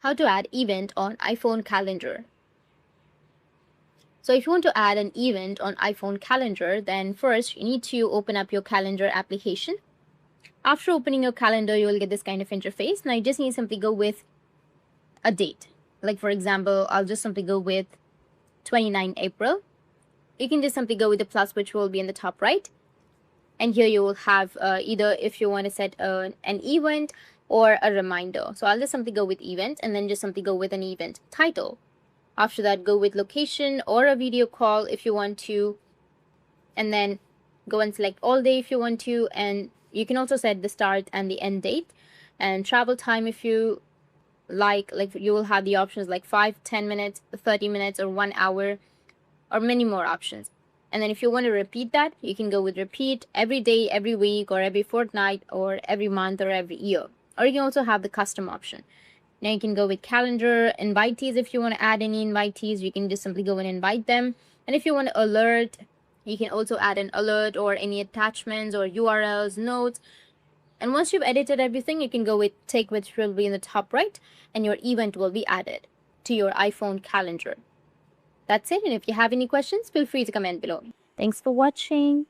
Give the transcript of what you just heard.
How to add event on iPhone calendar. So if you want to add an event on iPhone calendar, then first you need to open up your calendar application. After opening your calendar, you will get this kind of interface. Now you just need to simply go with a date. Like for example, I'll just simply go with 29 April. You can just simply go with the plus, which will be in the top right. And here you will have either if you want to set an event or a reminder. So I'll just simply go with event and then just simply go with an event title. After that, go with location or a video call if you want to. And then go and select all day if you want to. And you can also set the start and the end date and travel time if you like you will have the options like 5, 10 minutes, 30 minutes, or 1 hour, or many more options. And then if you want to repeat that, you can go with repeat every day, every week, or every fortnight, or every month, or every year. Or you can also have the custom option. Now you can go with calendar, invitees. If you want to add any invitees, you can just simply go and invite them. And if you want to alert, you can also add an alert or any attachments or URLs, notes. And once you've edited everything, you can go with tick, which will be in the top right, and your event will be added to your iPhone calendar. That's it. And if you have any questions, feel free to comment below. Thanks for watching.